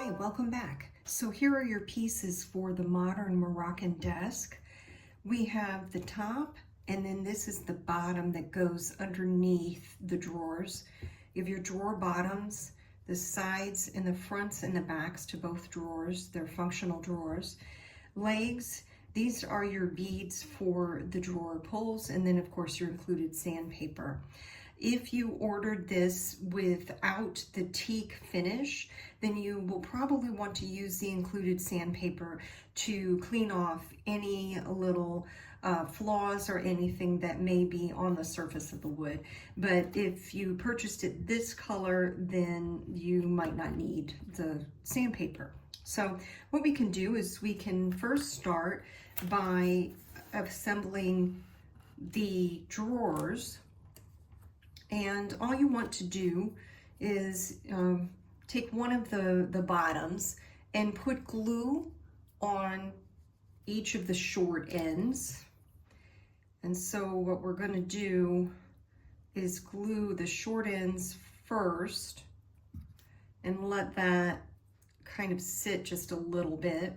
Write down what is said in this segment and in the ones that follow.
Hi, welcome back. So here are your pieces for the Modern Moroccan Desk. We have the top, and then this is the bottom that goes underneath the drawers. You have your drawer bottoms, the sides and the fronts and the backs to both drawers. They're functional drawers. Legs, these are your beads for the drawer pulls, and then of course your included sandpaper. If you ordered this without the teak finish, then you will probably want to use the included sandpaper to clean off any little flaws or anything that may be on the surface of the wood. But if you purchased it this color, then you might not need the sandpaper. So what we can do is we can first start by assembling the drawers. And all you want to do is take one of the bottoms and put glue on each of the short ends. And so what we're going to do is glue the short ends first and let that kind of sit just a little bit.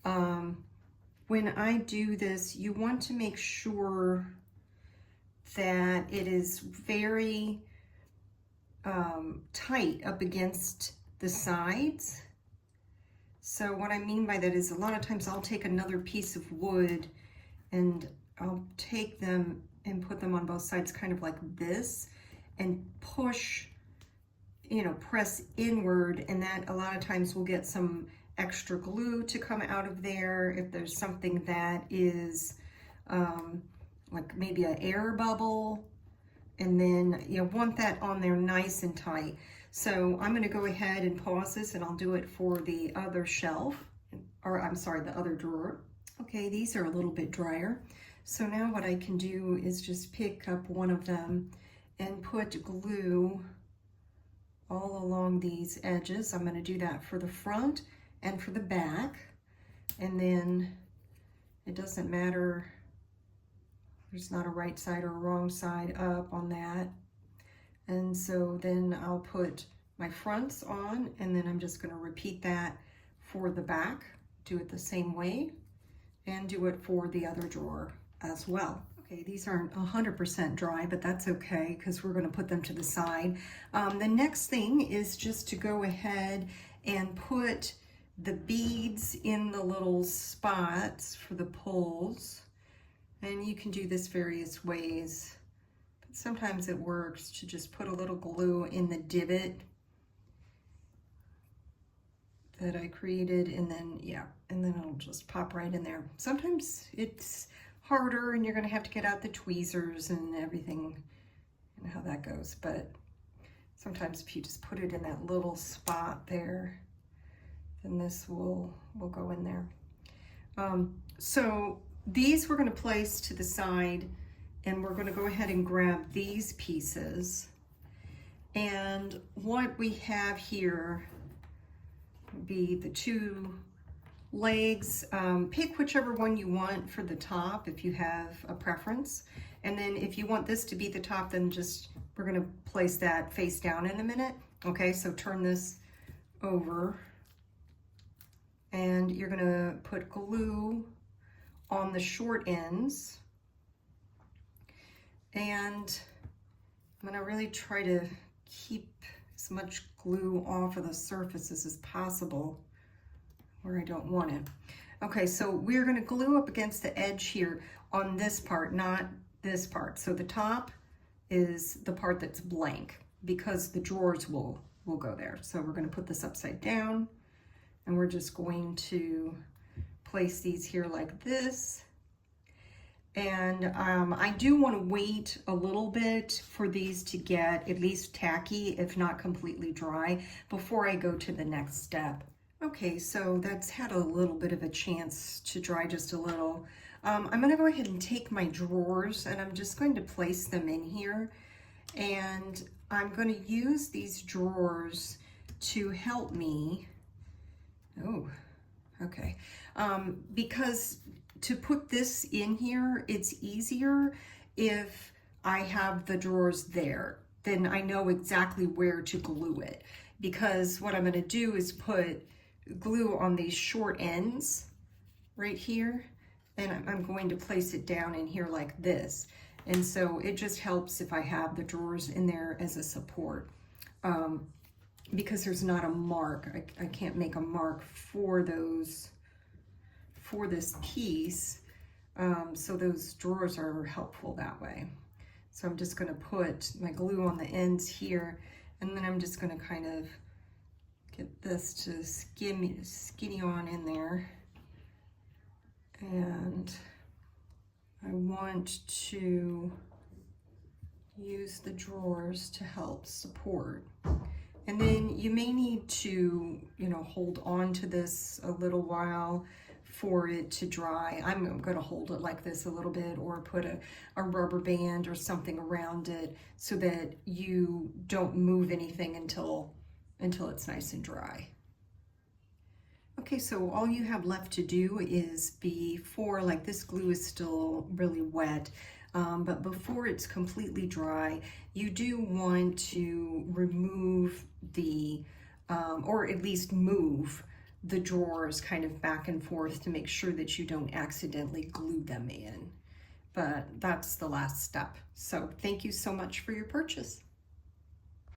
When I do this, you want to make sure that it is very tight up against the sides. So what I mean by that is a lot of times I'll take another piece of wood and I'll take them and put them on both sides kind of like this and push, press inward, and that a lot of times will get some extra glue to come out of there if there's something that is like maybe an air bubble, and then you want that on there nice and tight. So I'm going to go ahead and pause this, and I'll do it for the other shelf, or I'm sorry, the other drawer. Okay, these are a little bit drier. So now what I can do is just pick up one of them and put glue all along these edges. I'm going to do that for the front and for the back, and then it doesn't matter. There's not a right side or a wrong side up on that. And so then I'll put my fronts on, and then I'm just going to repeat that for the back. Do it the same way, and do it for the other drawer as well. Okay, these aren't 100% dry, but that's okay because we're going to put them to the side. The next thing is just to go ahead and put the beads in the little spots for the pulls. And you can do this various ways, but sometimes it works to just put a little glue in the divot that I created, and then, and then it'll just pop right in there. Sometimes it's harder and you're gonna have to get out the tweezers and everything, and how that goes, but sometimes if you just put it in that little spot there, then this will go in there. So these we're going to place to the side, and we're going to go ahead and grab these pieces. And what we have here would be the two legs. Pick whichever one you want for the top if you have a preference. And then if you want this to be the top, then we're going to place that face down in a minute. Okay, so turn this over, and you're going to put glue on the short ends, and I'm going to really try to keep as much glue off of the surfaces as possible where I don't want it. Okay, so we're going to glue up against the edge here on this part, not this part. So the top is the part that's blank because the drawers will go there. So we're going to put this upside down, and we're just going to place these here like this. And I do want to wait a little bit for these to get at least tacky, if not completely dry, before I go to the next step. Okay, so that's had a little bit of a chance to dry just a little. I'm going to go ahead and take my drawers, and I'm just going to place them in here. And I'm going to use these drawers to help me. Oh, okay. Because to put this in here, it's easier if I have the drawers there. then I know exactly where to glue it. Because what I'm gonna do is put glue on these short ends right here, and I'm going to place it down in here like this. And so it just helps if I have the drawers in there as a support. Because there's not a mark, I can't make a mark for those, for this piece. So those drawers are helpful that way. So I'm just gonna put my glue on the ends here, and then I'm just gonna kind of get this to skinny on in there. And I want to use the drawers to help support. And then you may need to, you know, hold on to this a little while for it to dry. I'm going to hold it like this a little bit, or put a rubber band or something around it so that you don't move anything until it's nice and dry. Okay, so all you have left to do is before, like this glue is still really wet, but before it's completely dry, you do want to remove the, or at least move the drawers kind of back and forth to make sure that you don't accidentally glue them in. But that's the last step. So thank you so much for your purchase.